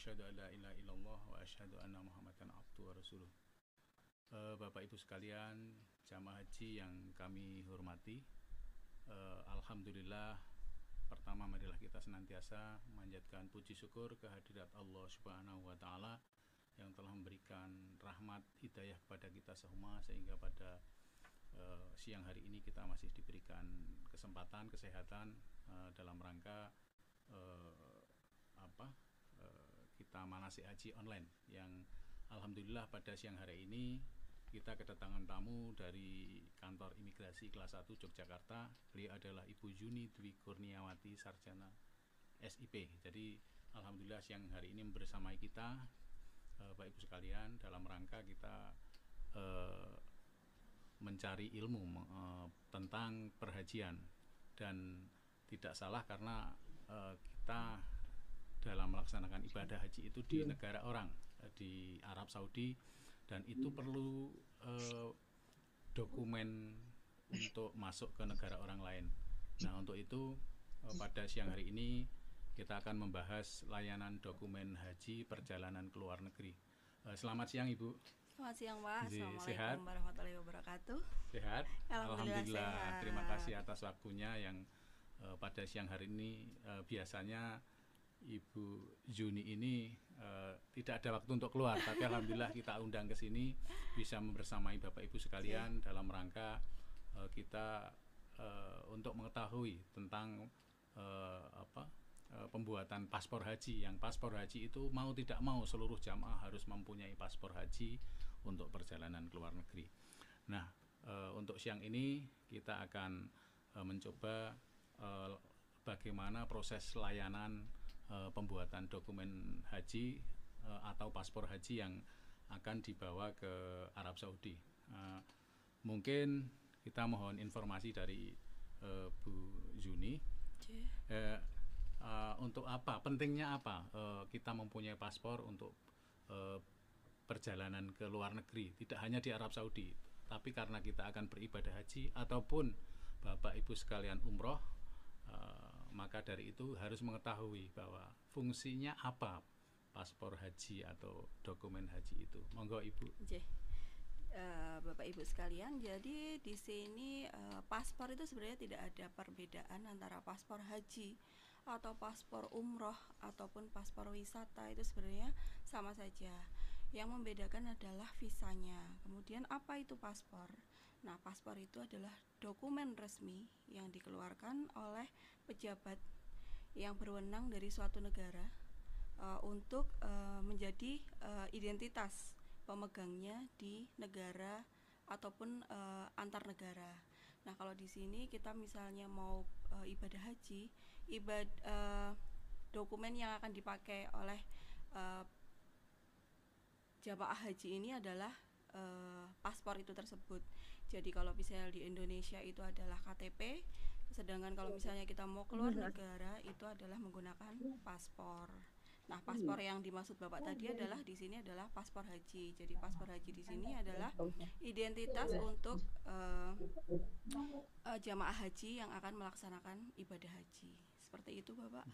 asyhadu an la ilaha illallah wa asyhadu anna Muhammadan abduhu wa rasuluh. Bapak Ibu sekalian, jamaah haji yang kami hormati, alhamdulillah, pertama marilah kita senantiasa memanjatkan puji syukur kehadirat Allah Subhanahu wa taala yang telah memberikan rahmat hidayah kepada kita semua, sehingga pada siang hari ini kita masih diberikan kesempatan kesehatan dalam rangka kita manasik haji online, yang alhamdulillah pada siang hari ini kita kedatangan tamu dari kantor imigrasi kelas 1 Yogyakarta. Beliau adalah Ibu Yuni Dwi Kurniawati, sarjana SIP. Jadi alhamdulillah siang hari ini bersamai kita, Bapak Ibu sekalian, dalam rangka kita mencari ilmu tentang perhajian. Dan tidak salah karena kita dalam melaksanakan ibadah haji itu di negara orang, di Arab Saudi, dan itu perlu dokumen untuk masuk ke negara orang lain. Nah, untuk itu pada siang hari ini kita akan membahas layanan dokumen haji perjalanan ke luar negeri. Selamat siang Ibu. Selamat siang Pak. Assalamualaikum Sehat? warahmatullahi wabarakatuh. Sehat? Alhamdulillah sehat. Terima kasih atas waktunya yang pada siang hari ini. Biasanya Ibu Yuni ini tidak ada waktu untuk keluar, tapi alhamdulillah kita undang ke sini bisa membersamai Bapak Ibu sekalian dalam rangka kita untuk mengetahui tentang pembuatan paspor haji. Yang paspor haji itu mau tidak mau seluruh jamaah harus mempunyai paspor haji untuk perjalanan ke luar negeri. Nah, untuk siang ini kita akan mencoba bagaimana proses layanan pembuatan dokumen haji atau paspor haji yang akan dibawa ke Arab Saudi. Mungkin kita mohon informasi dari Bu Yuni. Untuk apa? Pentingnya apa kita mempunyai paspor untuk perjalanan ke luar negeri? Tidak hanya di Arab Saudi, tapi karena kita akan beribadah haji ataupun Bapak Ibu sekalian umroh, maka dari itu harus mengetahui bahwa fungsinya apa paspor haji atau dokumen haji itu. Monggo Ibu. Bapak Ibu sekalian, jadi di sini paspor itu sebenarnya tidak ada perbedaan antara paspor haji atau paspor umroh ataupun paspor wisata, itu sebenarnya sama saja. Yang membedakan adalah visanya. Kemudian apa itu paspor? Nah, paspor itu adalah dokumen resmi yang dikeluarkan oleh pejabat yang berwenang dari suatu negara untuk menjadi identitas pemegangnya di negara ataupun antar negara. Nah, kalau di sini kita misalnya mau ibadah haji, dokumen yang akan dipakai oleh jamaah haji ini adalah paspor itu tersebut. Jadi kalau misalnya di Indonesia itu adalah KTP, sedangkan kalau misalnya kita mau keluar negara itu adalah menggunakan paspor. Nah, paspor yang dimaksud Bapak tadi adalah di sini adalah paspor haji. Jadi paspor haji di sini adalah identitas untuk jamaah haji yang akan melaksanakan ibadah haji. Seperti itu, Bapak.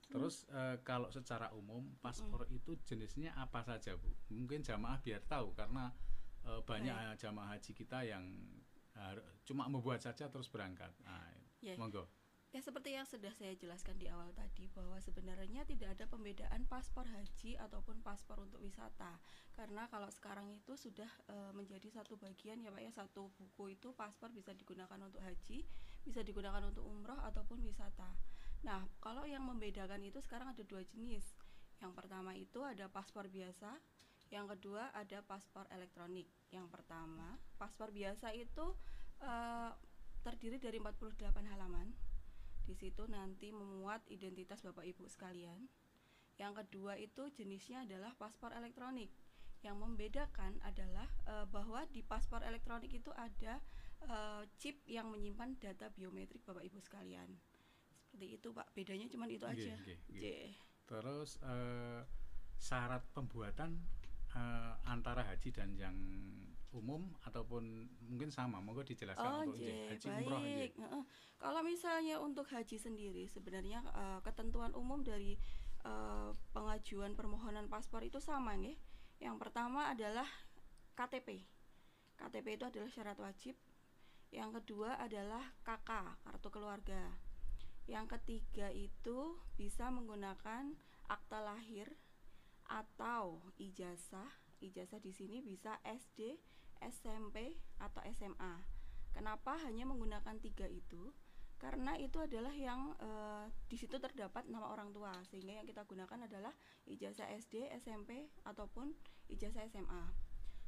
Terus kalau secara umum paspor itu jenisnya apa saja, Bu? Mungkin jamaah biar tahu, karena banyak jamaah haji kita yang cuma membuat saja terus berangkat. Monggo. Ya, seperti yang sudah saya jelaskan di awal tadi, bahwa sebenarnya tidak ada pembedaan paspor haji ataupun paspor untuk wisata. Karena kalau sekarang itu sudah menjadi satu bagian ya Pak ya, satu buku itu paspor bisa digunakan untuk haji, bisa digunakan untuk umroh ataupun wisata. Nah, kalau yang membedakan itu sekarang ada dua jenis. Yang pertama itu ada paspor biasa, yang kedua ada paspor elektronik. Yang pertama, paspor biasa itu terdiri dari 48 halaman. Di situ nanti memuat identitas Bapak Ibu sekalian. Yang kedua itu jenisnya adalah paspor elektronik. Yang membedakan adalah bahwa di paspor elektronik itu ada chip yang menyimpan data biometrik Bapak Ibu sekalian. Seperti itu Pak, bedanya cuma itu aja. Terus syarat pembuatan antara haji dan yang umum ataupun mungkin sama, monggo dijelaskan untuk haji umroh. Kalau misalnya untuk haji sendiri sebenarnya ketentuan umum dari pengajuan permohonan paspor itu sama nggih. Yang pertama adalah KTP. KTP itu adalah syarat wajib. Yang kedua adalah KK, kartu keluarga. Yang ketiga itu bisa menggunakan akta lahir atau ijazah. Ijazah di sini bisa SD, SMP, atau SMA. Kenapa hanya menggunakan 3 itu? Karena itu adalah yang di situ terdapat nama orang tua, sehingga yang kita gunakan adalah ijazah SD, SMP, ataupun ijazah SMA.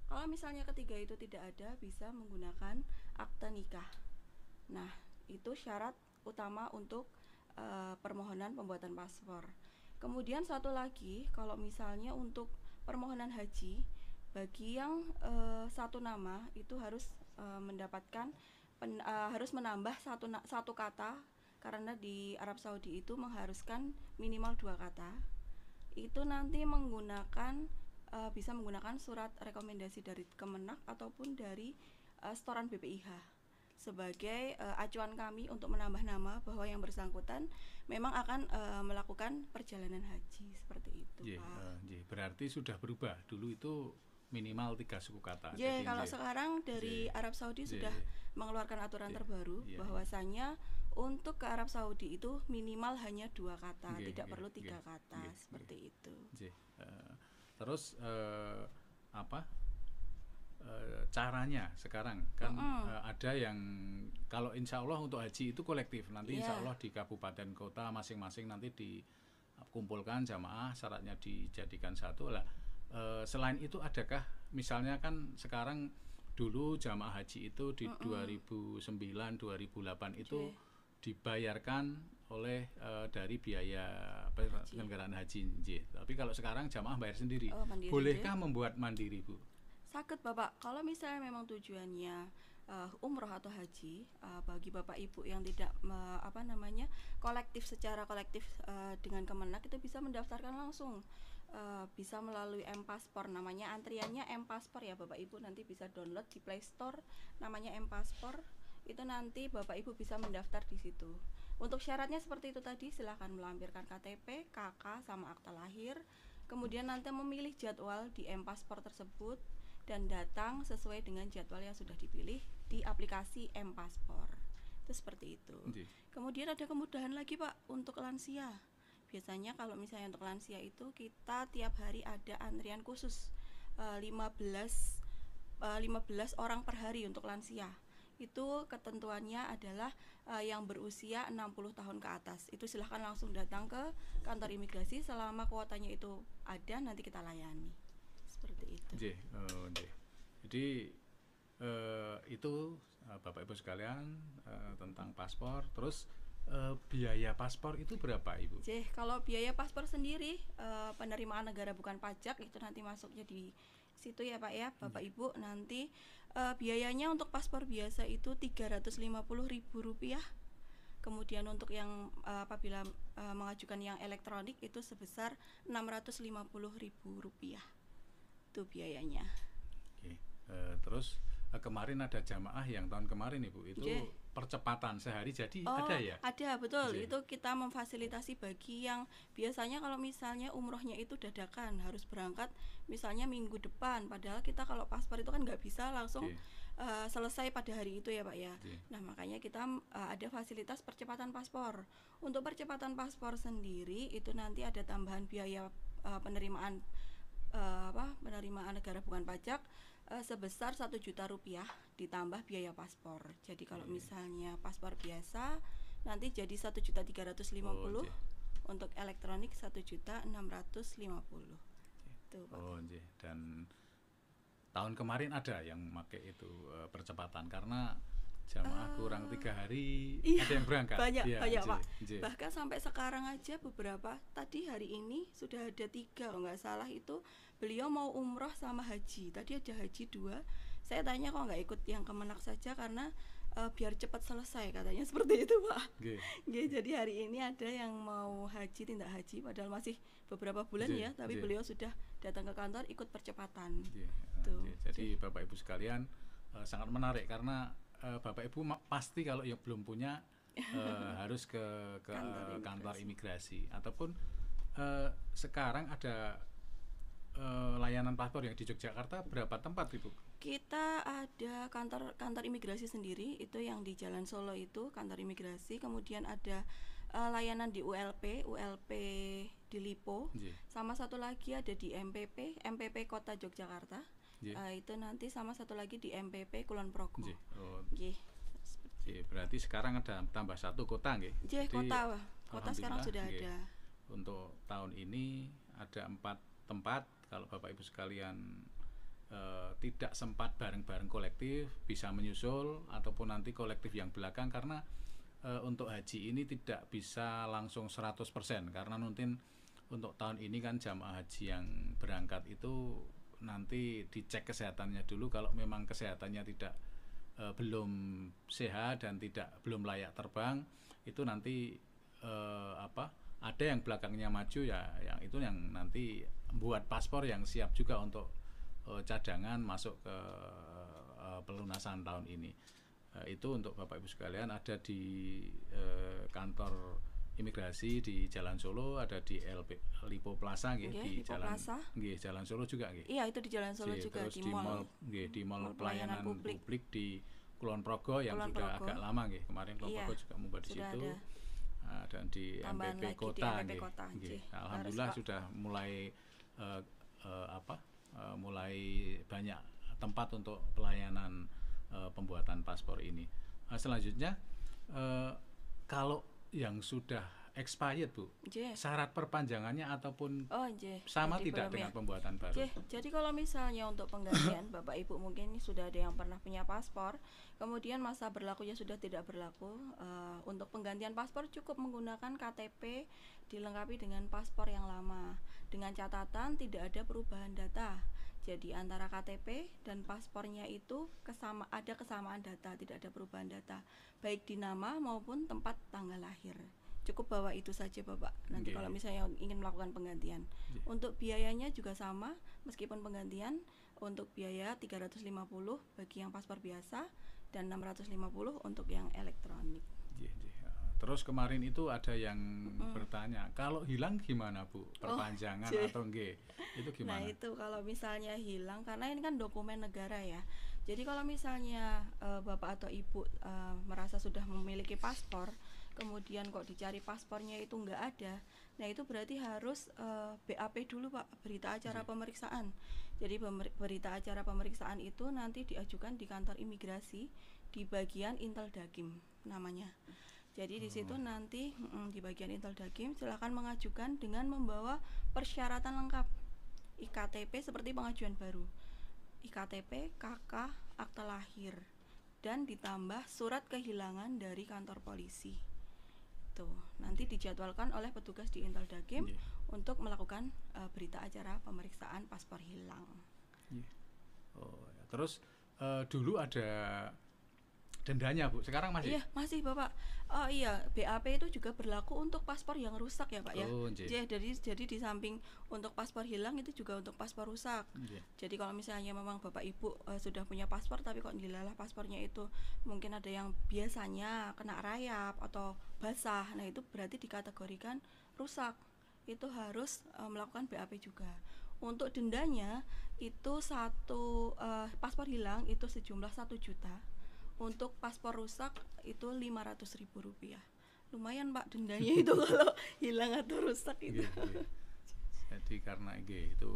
Kalau misalnya ketiga itu tidak ada, bisa menggunakan akta nikah. Nah, itu syarat utama untuk permohonan pembuatan paspor. Kemudian satu lagi, kalau misalnya untuk permohonan haji, bagi yang satu nama itu harus mendapatkan harus menambah satu kata, karena di Arab Saudi itu mengharuskan minimal 2 kata. Itu nanti bisa menggunakan surat rekomendasi dari Kemenak ataupun dari setoran BPIH sebagai acuan kami untuk menambah nama bahwa yang bersangkutan memang akan melakukan perjalanan haji, seperti itu, Pak. Berarti sudah berubah. Dulu itu minimal 3 suku kata. Kalau sekarang dari Arab Saudi sudah mengeluarkan aturan terbaru bahwasanya untuk ke Arab Saudi itu minimal hanya 2 kata, tidak perlu 3 kata, seperti itu. Terus caranya sekarang kan ada yang kalau insya Allah untuk haji itu kolektif, nanti insya Allah di kabupaten kota masing-masing nanti dikumpulkan jamaah, syaratnya dijadikan satu lah. Selain itu adakah misalnya kan sekarang dulu jamaah haji itu di 2009-2008 itu dibayarkan oleh dari biaya penyelenggaraan haji. Tapi kalau sekarang jamaah bayar sendiri. Bolehkah membuat mandiri, Bu? Sakit, Bapak. Kalau misalnya memang tujuannya umroh atau haji, bagi Bapak Ibu yang tidak secara kolektif dengan Kemenak, itu bisa mendaftarkan langsung. Bisa melalui M-Paspor, namanya antriannya M-Paspor ya Bapak Ibu, nanti bisa download di Play Store, namanya M-Paspor. Itu nanti Bapak Ibu bisa mendaftar di situ. Untuk syaratnya seperti itu tadi, silahkan melampirkan KTP, KK, sama akta lahir. Kemudian nanti memilih jadwal di M-Paspor tersebut dan datang sesuai dengan jadwal yang sudah dipilih di aplikasi M-Paspor. Itu seperti itu. Kemudian ada kemudahan lagi, Pak, untuk lansia. Biasanya kalau misalnya untuk lansia itu kita tiap hari ada antrian khusus 15 orang per hari untuk lansia. Itu ketentuannya adalah yang berusia 60 tahun ke atas. Itu silahkan langsung datang ke kantor imigrasi, selama kuotanya itu ada nanti kita layani. Seperti itu. Jadi itu Bapak Ibu sekalian tentang paspor. Terus biaya paspor itu berapa, Ibu? Kalau biaya paspor sendiri penerimaan negara bukan pajak itu nanti masuknya di situ ya Pak ya, Bapak Ibu. Nanti biayanya untuk paspor biasa itu Rp350.000. Kemudian untuk yang apabila mengajukan yang elektronik itu sebesar Rp650.000. Itu biayanya. Terus kemarin ada jamaah yang tahun kemarin Ibu itu percepatan sehari jadi ada ya? Ada, betul. Itu kita memfasilitasi bagi yang biasanya kalau misalnya umrohnya itu dadakan, harus berangkat misalnya minggu depan, padahal kita kalau paspor itu kan nggak bisa langsung selesai pada hari itu ya Pak ya. Nah makanya kita ada fasilitas percepatan paspor. Untuk percepatan paspor sendiri itu nanti ada tambahan biaya penerimaan negara bukan pajak sebesar Rp1.000.000 ditambah biaya paspor. Jadi kalau misalnya paspor biasa nanti jadi Rp1.350.000, untuk elektronik Rp1.650.000. Dan tahun kemarin ada yang pakai itu percepatan karena jamaah kurang 3 hari ada yang berangkat. Banyak Pak. Bahkan sampai sekarang aja beberapa, tadi hari ini sudah ada 3 kalau nggak salah, itu beliau mau umroh sama haji. Tadi ada haji 2. Saya tanya kok nggak ikut yang Kemenak saja, karena biar cepat selesai katanya, seperti itu Pak. Jadi hari ini ada yang mau haji, tindak haji, padahal masih beberapa bulan ya, tapi beliau sudah datang ke kantor ikut percepatan. Jadi Bapak Ibu sekalian sangat menarik karena Bapak Ibu pasti kalau yang belum punya harus ke kantor imigrasi ataupun sekarang ada layanan paspor yang di Yogyakarta berapa tempat Ibu? Kita ada kantor imigrasi sendiri, itu yang di Jalan Solo itu kantor imigrasi. Kemudian ada layanan di ULP di Lipo. Sama satu lagi ada di MPP Kota Yogyakarta. Itu nanti sama satu lagi di MPP Kulon Progo. Berarti sekarang ada tambah satu kota nggih? Kota sekarang sudah ada. Untuk tahun ini ada 4 tempat. Kalau Bapak Ibu sekalian tidak sempat bareng-bareng kolektif, bisa menyusul ataupun nanti kolektif yang belakang, karena untuk haji ini tidak bisa langsung 100%, karena mungkin untuk tahun ini kan jamaah haji yang berangkat itu nanti dicek kesehatannya dulu. Kalau memang kesehatannya tidak belum sehat dan belum layak terbang, itu nanti ada yang belakangnya maju ya, yang itu yang nanti buat paspor yang siap juga untuk cadangan masuk ke pelunasan tahun ini. Itu untuk Bapak Ibu sekalian. Ada di kantor imigrasi di Jalan Solo, ada di Lipo Plaza di Jalan Solo juga nggih. Iya, itu di Jalan Solo juga. Terus di mall pelayanan publik di Kulon Progo yang sudah agak lama nggih. Kemarin Kulon Progo juga membuat di situ. Dan di MPP Kota, alhamdulillah sudah mulai mulai banyak tempat untuk pelayanan pembuatan paspor ini. Selanjutnya kalau yang sudah expired Bu, syarat perpanjangannya ataupun sama jadi tidak dengan pembuatan baru? Jadi kalau misalnya untuk penggantian Bapak Ibu mungkin sudah ada yang pernah punya paspor, kemudian masa berlakunya sudah tidak berlaku, untuk penggantian paspor cukup menggunakan KTP dilengkapi dengan paspor yang lama, dengan catatan tidak ada perubahan data. Jadi antara KTP dan paspornya itu ada kesamaan data, tidak ada perubahan data, baik di nama maupun tempat tanggal lahir. Cukup bawa itu saja Bapak. Nanti kalau misalnya ingin melakukan penggantian. Untuk biayanya juga sama, meskipun penggantian untuk biaya 350 bagi yang paspor biasa dan 650 untuk yang elektronik. Terus kemarin itu ada yang bertanya, kalau hilang gimana Bu? Perpanjangan atau enggak? Itu gimana? Nah itu kalau misalnya hilang, karena ini kan dokumen negara ya. Jadi kalau misalnya Bapak atau Ibu merasa sudah memiliki paspor, kemudian kok dicari paspornya itu enggak ada, nah itu berarti harus BAP dulu Pak, berita acara pemeriksaan. Jadi berita acara pemeriksaan itu nanti diajukan di kantor imigrasi di bagian Intel Dakim namanya. Jadi di situ nanti di bagian Intel Dakim silakan mengajukan dengan membawa persyaratan lengkap, IKTP seperti pengajuan baru, IKTP, KK, akta lahir, dan ditambah surat kehilangan dari kantor polisi. Tuh, nanti dijadwalkan oleh petugas di Intel Dakim untuk melakukan berita acara pemeriksaan paspor hilang. Terus dulu ada dendanya Bu, sekarang masih? Iya, masih Bapak. Oh iya, BAP itu juga berlaku untuk paspor yang rusak ya Pak ya. Jadi di samping untuk paspor hilang itu juga untuk paspor rusak. Jadi kalau misalnya memang Bapak Ibu sudah punya paspor tapi kok dilalah paspornya itu mungkin ada yang biasanya kena rayap atau basah, nah itu berarti dikategorikan rusak. Itu harus melakukan BAP juga. Untuk dendanya itu paspor hilang itu sejumlah 1 juta. Untuk paspor rusak itu Rp500.000. Lumayan Pak dendanya itu kalau hilang atau rusak itu. Jadi karena itu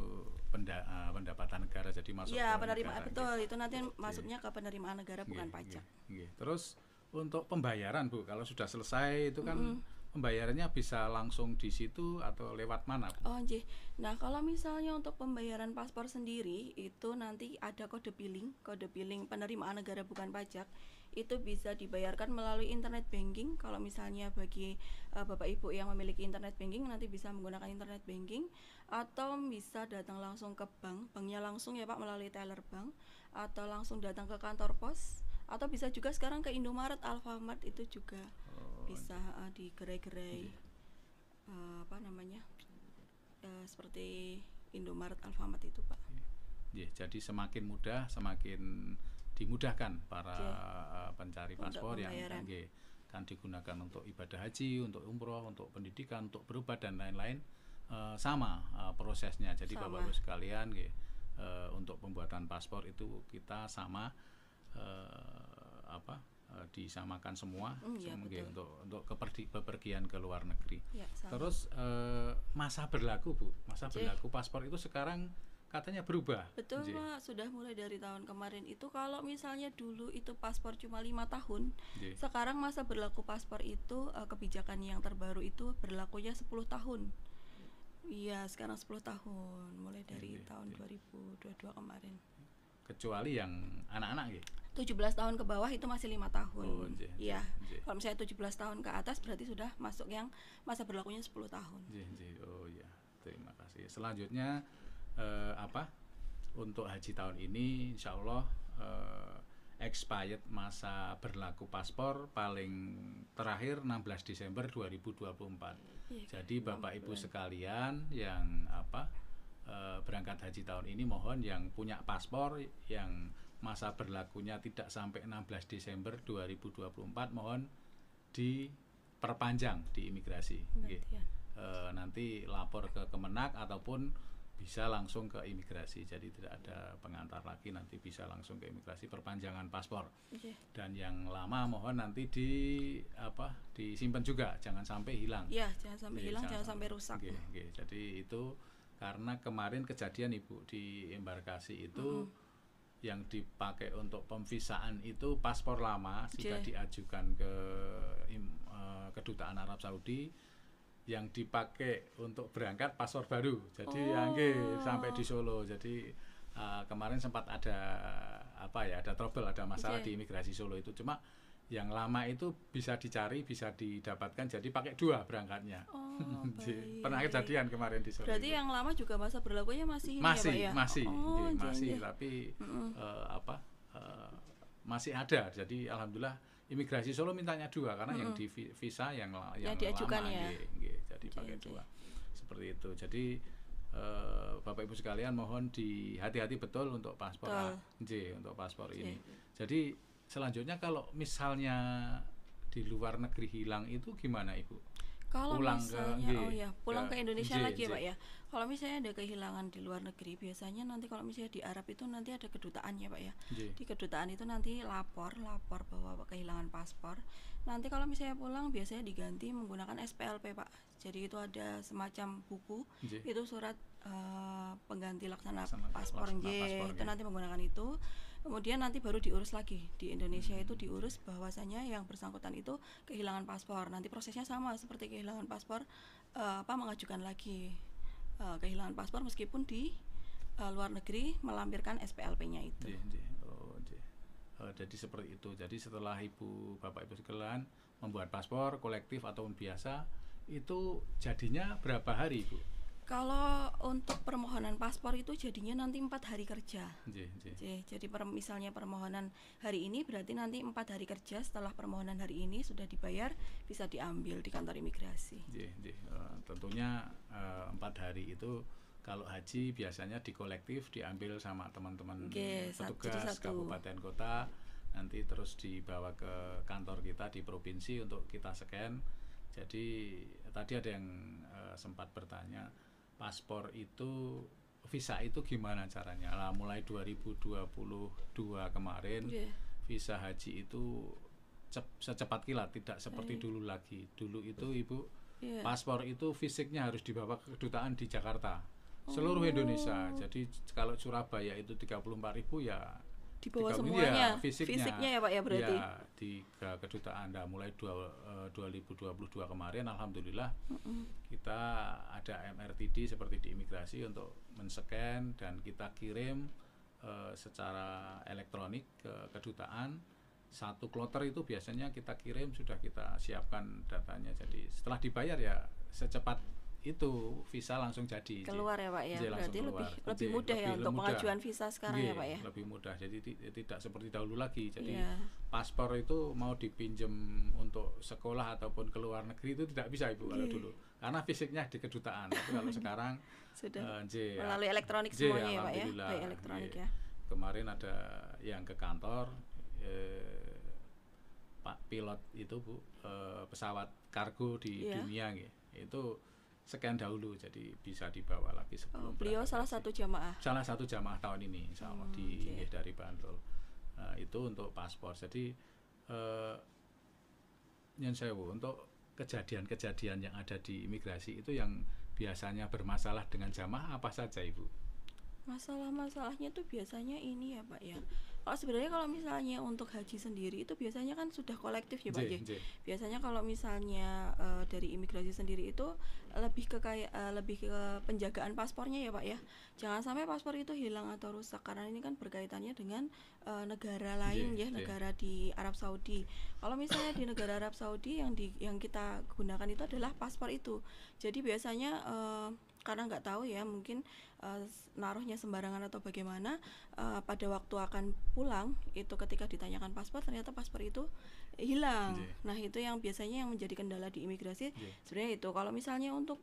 pendapatan negara, jadi masuk ke penerimaan negara. Betul, itu nanti masuknya ke penerimaan negara bukan pajak. Terus untuk pembayaran Bu, kalau sudah selesai itu kan pembayarannya bisa langsung di situ atau lewat mana Bu? Nah kalau misalnya untuk pembayaran paspor sendiri itu nanti ada kode billing penerimaan negara bukan pajak, itu bisa dibayarkan melalui internet banking. Kalau misalnya bagi Bapak Ibu yang memiliki internet banking nanti bisa menggunakan internet banking, atau bisa datang langsung ke banknya langsung ya Pak, melalui teller bank, atau langsung datang ke kantor pos, atau bisa juga sekarang ke Indomaret, Alfamart itu juga bisa di gerai-gerai seperti Indomaret, Alfamart itu Pak. Jadi semakin mudah, semakin dimudahkan para pencari paspor yang kan digunakan untuk ibadah haji, untuk umroh, untuk pendidikan, untuk berobat dan lain-lain. sama prosesnya. Jadi Sama. Bapak Ibu sekalian nggih, untuk pembuatan paspor itu kita sama disamakan semua Iya, nggih, betul. untuk bepergian ke luar negeri. Ya, sama. Terus masa berlaku Bu, masa Oke. berlaku paspor itu sekarang katanya berubah. Betul Nggih. Pak, sudah mulai dari tahun kemarin itu kalau misalnya dulu itu paspor cuma 5 tahun, Nggih. sekarang masa berlaku paspor itu kebijakan yang terbaru itu berlakunya 10 tahun. Iya, sekarang 10 tahun mulai dari Nggih, tahun nggih. 2022 kemarin. Kecuali yang anak-anak nggih. 17 tahun ke bawah itu masih 5 tahun. Oh, nggih, Iya. nggih. Kalau misalnya 17 tahun ke atas berarti sudah masuk yang masa berlakunya 10 tahun. Nggih. Oh ya, terima kasih. Selanjutnya untuk haji tahun ini insya Allah expired masa berlaku paspor paling terakhir 16 Desember 2024. Iya, Jadi 6 Bapak Ibu bulan. sekalian yang berangkat haji tahun ini mohon yang punya paspor yang masa berlakunya tidak sampai 16 Desember 2024 mohon diperpanjang di imigrasi. Nggih. Pengertian. Nanti lapor ke Kemenak ataupun bisa langsung ke imigrasi. Jadi tidak ada pengantar lagi, nanti bisa langsung ke imigrasi perpanjangan paspor. Iya. Dan yang lama mohon nanti disimpan juga, jangan sampai hilang. Iya, jangan sampai Nggih, hilang, jangan sampai rusak. Nggih. Jadi itu karena kemarin kejadian Ibu di embarkasi itu yang dipakai untuk pemvisaan itu paspor lama sudah diajukan ke kedutaan Arab Saudi, yang dipakai untuk berangkat paspor baru. Jadi sampai di Solo. Jadi kemarin sempat ada trouble, ada masalah di imigrasi Solo itu. Cuma yang lama itu bisa dicari, bisa didapatkan. Jadi pakai 2 berangkatnya. Baik. Pernah kejadian kemarin di Solo. Berarti itu. yang lama juga masa berlakunya masih ini Masih, ya, Pak ya? masih, Oh, masih, jeng. tapi masih ada. Jadi alhamdulillah imigrasi Solo mintanya 2 karena yang di visa yang diajukan lama, ya. jadi pakai 2 seperti itu. Jadi Bapak Ibu sekalian mohon hati-hati betul untuk paspor untuk paspor ini. Jadi selanjutnya kalau misalnya di luar negeri hilang itu gimana Ibu? Kalau Pulang misalnya pulang ke Indonesia lagi ya Pak. Pak ya. Kalau misalnya ada kehilangan di luar negeri, biasanya nanti kalau misalnya di Arab itu nanti ada kedutaannya Pak ya. Di kedutaan itu nanti lapor bahwa kehilangan paspor. Nanti kalau misalnya pulang biasanya diganti menggunakan SPLP Pak. Jadi itu ada semacam buku, itu surat pengganti laksana paspor itu nanti menggunakan itu. Kemudian nanti baru diurus lagi di Indonesia itu diurus bahwasanya yang bersangkutan itu kehilangan paspor. Nanti prosesnya sama seperti kehilangan paspor, mengajukan lagi kehilangan paspor meskipun di luar negeri melampirkan SPLP-nya itu. Jadi seperti itu. Jadi setelah Bapak Ibu sekalian membuat paspor kolektif ataupun biasa itu jadinya berapa hari Bu? Kalau untuk permohonan paspor itu jadinya nanti 4 hari kerja. Jadi misalnya permohonan hari ini berarti nanti 4 hari kerja setelah permohonan hari ini sudah dibayar bisa diambil di kantor imigrasi. Tentunya 4 hari itu kalau haji biasanya di kolektif diambil sama teman-teman petugas kabupaten kota, nanti terus dibawa ke kantor kita di provinsi untuk kita scan. Jadi tadi ada yang sempat bertanya, paspor itu, visa itu gimana caranya? Lah mulai 2022 kemarin visa haji itu secepat kilat, tidak seperti dulu lagi. Dulu itu Ibu paspor itu fisiknya harus dibawa ke kedutaan di Jakarta, seluruh Indonesia. Jadi kalau Surabaya itu 34.000 ya dibawa semuanya, fisiknya ya Pak ya berarti. Ya, di kedutaan. Nah, mulai 2022 kemarin alhamdulillah kita ada MRTD seperti di imigrasi untuk men-scan dan kita kirim secara elektronik ke kedutaan. 1 kloter itu biasanya kita kirim, sudah kita siapkan datanya. Jadi setelah dibayar ya secepat itu visa langsung jadi keluar ya Pak ya. Berarti lebih mudah ya untuk pengajuan visa sekarang ya Pak ya. Lebih mudah. Jadi tidak seperti dahulu lagi. Jadi paspor itu mau dipinjem untuk sekolah ataupun ke luar negeri itu tidak bisa Ibu kalau dulu. Karena fisiknya di kedutaan. Tapi kalau sekarang sudah melalui elektronik semuanya ya Pak ya. Baik elektronik ya. Kemarin ada yang ke kantor Pak pilot itu Bu, pesawat kargo di dunia itu scan dahulu, jadi bisa dibawa lagi sebelum beliau salah satu jamaah tahun ini, insya Allah dari Bantul. Itu untuk paspor. Jadi nyun sewu, untuk kejadian-kejadian yang ada di imigrasi itu yang biasanya bermasalah dengan jamaah apa saja, Ibu? Masalah-masalahnya tuh biasanya ini ya Pak ya. Kalau sebenarnya kalau misalnya untuk haji sendiri itu biasanya kan sudah kolektif ya Pak. Biasanya kalau misalnya dari imigrasi sendiri itu lebih ke lebih ke penjagaan paspornya ya Pak ya. Jangan sampai paspor itu hilang atau rusak, karena ini kan berkaitannya dengan negara lain ya, negara di Arab Saudi. Kalau misalnya di negara Arab Saudi yang kita gunakan itu adalah paspor itu. Jadi biasanya karena nggak tahu ya, mungkin naruhnya sembarangan atau bagaimana, pada waktu akan pulang itu ketika ditanyakan paspor ternyata paspor itu hilang. Nah itu yang biasanya yang menjadi kendala di imigrasi. Sebenarnya itu kalau misalnya untuk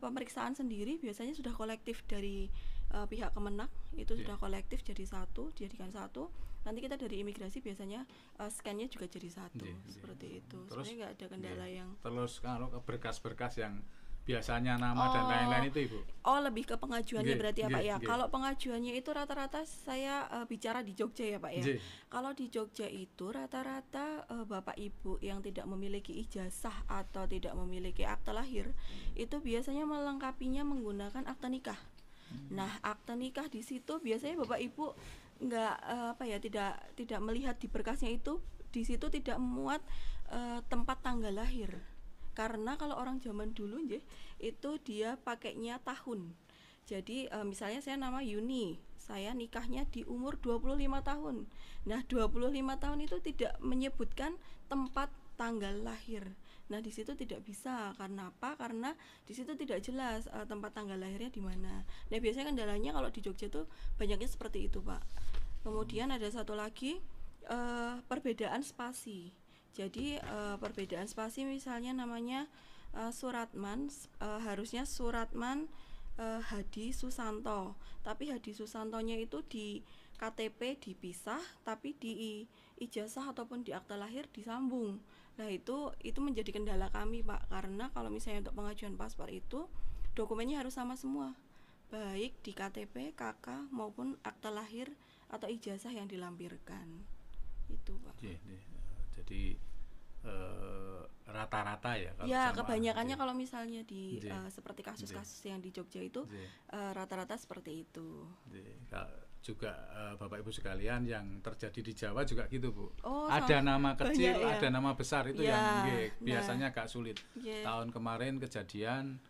pemeriksaan sendiri biasanya sudah kolektif dari pihak Kemenak, itu sudah kolektif dijadikan satu. Nanti kita dari imigrasi biasanya scan-nya juga jadi satu, seperti itu. Sebenarnya nggak ada kendala yang. Terus kalau berkas-berkas yang biasanya nama dan lain-lain itu, Ibu? Lebih ke pengajuannya berarti ya Pak ya. Kalau pengajuannya itu rata-rata saya bicara di Jogja ya Pak ya. Kalau di Jogja itu rata-rata Bapak Ibu yang tidak memiliki ijazah atau tidak memiliki akte lahir itu biasanya melengkapinya menggunakan akte nikah. Nah, akte nikah di situ biasanya Bapak Ibu tidak melihat di berkasnya itu, di situ tidak memuat tempat tanggal lahir. Karena kalau orang zaman dulu itu dia pakainya tahun. Jadi misalnya saya nama Yuni, saya nikahnya di umur 25 tahun. Nah, 25 tahun itu tidak menyebutkan tempat tanggal lahir. Nah, di situ tidak bisa. Karena apa? Karena di situ tidak jelas tempat tanggal lahirnya di mana. Nah, biasanya kendalanya kalau di Jogja tuh banyaknya seperti itu, Pak. Kemudian ada satu lagi perbedaan spasi. Jadi perbedaan spasi misalnya namanya Suratman, harusnya Suratman Hadi Susanto, tapi Hadi Susantonya itu di KTP dipisah, tapi di ijazah ataupun di akta lahir disambung. Nah itu menjadi kendala kami Pak, karena kalau misalnya untuk pengajuan paspor itu dokumennya harus sama semua, baik di KTP, KK maupun akta lahir atau ijazah yang dilampirkan. Itu Pak. Jadi rata-rata ya kalau kebanyakannya kalau misalnya di seperti kasus-kasus yang di Jogja itu rata-rata seperti itu. Juga Bapak Ibu sekalian yang terjadi di Jawa juga gitu Bu. Ada nama kecil, ada nama besar, itu yang biasanya agak sulit. Tahun kemarin kejadian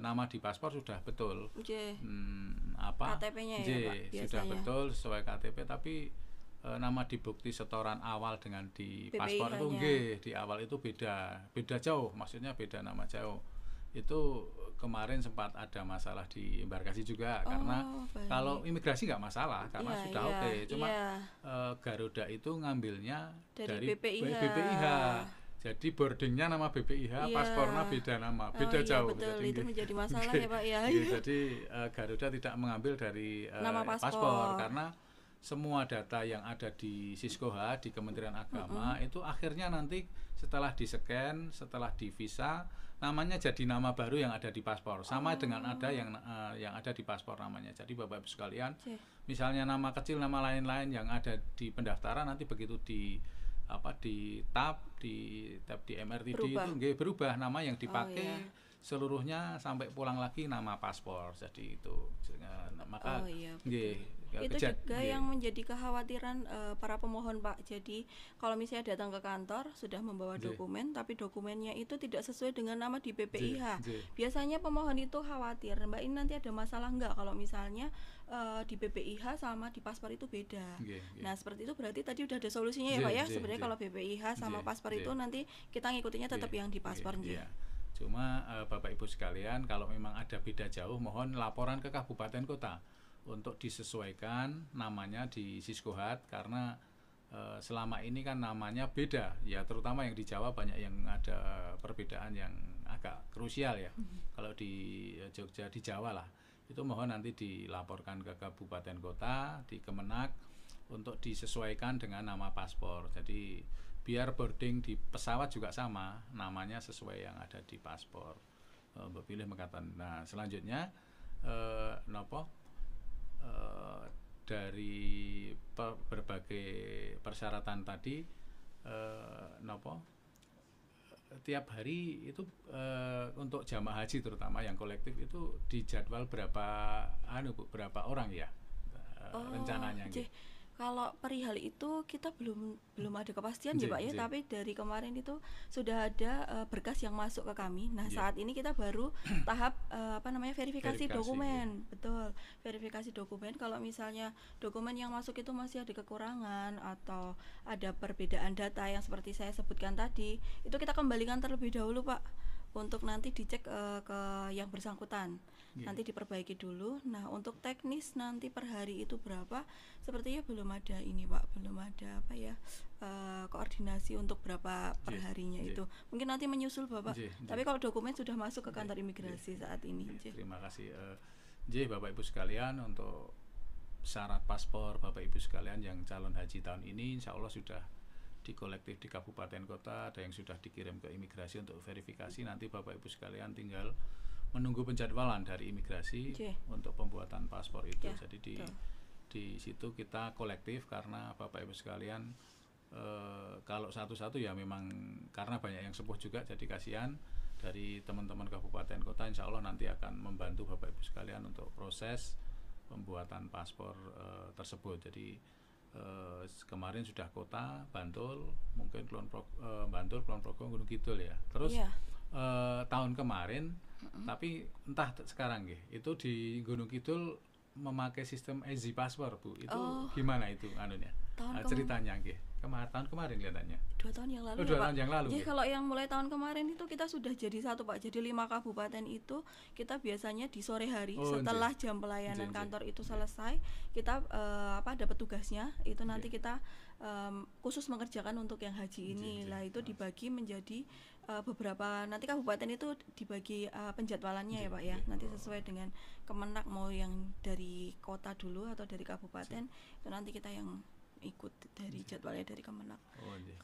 nama di paspor sudah betul, KTP-nya ya Pak, sudah betul sesuai KTP, tapi nama di bukti setoran awal dengan di paspor itu di awal itu beda jauh, maksudnya beda nama jauh. Itu kemarin sempat ada masalah di embarkasi juga, karena kalau imigrasi nggak masalah karena sudah oke. Cuma Garuda itu ngambilnya dari BPIH. Jadi boardingnya nama BPIH, paspornya beda nama, beda jauh. Betul, jadi, itu menjadi masalah ya Pak ya. Jadi Garuda tidak mengambil dari nama paspor, karena semua data yang ada di Siskoha, di Kementerian Agama, itu akhirnya nanti setelah di-scan, setelah di-visa, namanya jadi nama baru yang ada di paspor, sama dengan ada yang ada di paspor namanya. Jadi Bapak Ibu sekalian, misalnya nama kecil, nama lain-lain yang ada di pendaftaran, nanti begitu di tab di MRTD itu berubah nama yang dipakai seluruhnya sampai pulang lagi nama paspor. Jadi itu maka itu juga yang menjadi kekhawatiran para pemohon Pak. Jadi kalau misalnya datang ke kantor sudah membawa dokumen, tapi dokumennya itu tidak sesuai dengan nama di BPIH. Biasanya pemohon itu khawatir, Mbak ini nanti ada masalah enggak kalau misalnya di BPIH sama di paspor itu beda. Nah seperti itu berarti tadi udah ada solusinya ya Pak ya. Sebenarnya kalau BPIH sama paspor itu nanti kita ngikutinya tetap yang di paspor. Cuma Bapak Ibu sekalian, kalau memang ada beda jauh, mohon laporan ke kabupaten kota untuk disesuaikan namanya di Siskohat, karena selama ini kan namanya beda ya, terutama yang di Jawa banyak yang ada perbedaan yang agak krusial ya. Kalau di Jogja, di Jawa lah, itu mohon nanti dilaporkan ke kabupaten kota, di Kemenak untuk disesuaikan dengan nama paspor. Jadi biar boarding di pesawat juga sama, namanya sesuai yang ada di paspor. mbok pilih mekaten. Nah, selanjutnya napa dari berbagai persyaratan tadi napa tiap hari itu untuk jamaah haji terutama yang kolektif itu dijadwal berapa orang ya rencananya Nggih. gitu. Kalau perihal itu kita belum ada kepastian ya Nggih, Pak ya, nggih. tapi dari kemarin itu sudah ada berkas yang masuk ke kami. Nah, Nggih. saat ini kita baru tahap verifikasi Verifikasi, dokumen. Betul. Verifikasi dokumen. Kalau misalnya dokumen yang masuk itu masih ada kekurangan atau ada perbedaan data yang seperti saya sebutkan tadi, itu kita kembalikan terlebih dahulu Pak, untuk nanti dicek ke yang bersangkutan. Nggih. Nanti diperbaiki dulu. Nah, untuk teknis nanti per hari itu berapa? Sepertinya belum ada ini Pak, belum ada koordinasi untuk berapa per harinya Nggih. itu. Mungkin nanti menyusul Bapak. Nggih, Tapi kalau dokumen sudah masuk ke kantor imigrasi Nggih. saat ini. Nggih, Nggih. terima kasih. Bapak Ibu sekalian, untuk syarat paspor Bapak Ibu sekalian yang calon haji tahun ini insya Allah sudah dikolektif di kabupaten kota, ada yang sudah dikirim ke imigrasi untuk verifikasi. Nanti Bapak Ibu sekalian tinggal menunggu penjadwalan dari imigrasi untuk pembuatan paspor itu. Ya, jadi di situ kita kolektif karena Bapak Ibu sekalian kalau satu-satu ya memang karena banyak yang sepuh juga, jadi kasihan. Dari teman-teman kabupaten kota insya Allah nanti akan membantu Bapak Ibu sekalian untuk proses pembuatan paspor tersebut. Jadi kemarin sudah kota, Bantul, mungkin Bantul, Kulon Progo, Gunung Kidul ya. Terus tahun kemarin, tapi entah sekarang itu di Gunung Kidul memakai sistem Easy Passport Bu. Itu gimana itu anunya? Ceritanya tahun kemarin kelihatannya. 2 tahun yang lalu. 2 tahun yang lalu. Jadi kalau yang mulai tahun kemarin itu kita sudah jadi satu Pak. Jadi 5 kabupaten itu kita biasanya di sore hari setelah jam pelayanan kantor itu selesai, kita dapat tugasnya itu nanti kita khusus mengerjakan untuk yang haji ini. Lah itu dibagi menjadi beberapa, nanti kabupaten itu dibagi penjadwalannya ya Pak ya. Nanti sesuai dengan Kemenak, mau yang dari kota dulu atau dari kabupaten, itu nanti kita yang ikut dari jadwalnya dari Kemenak.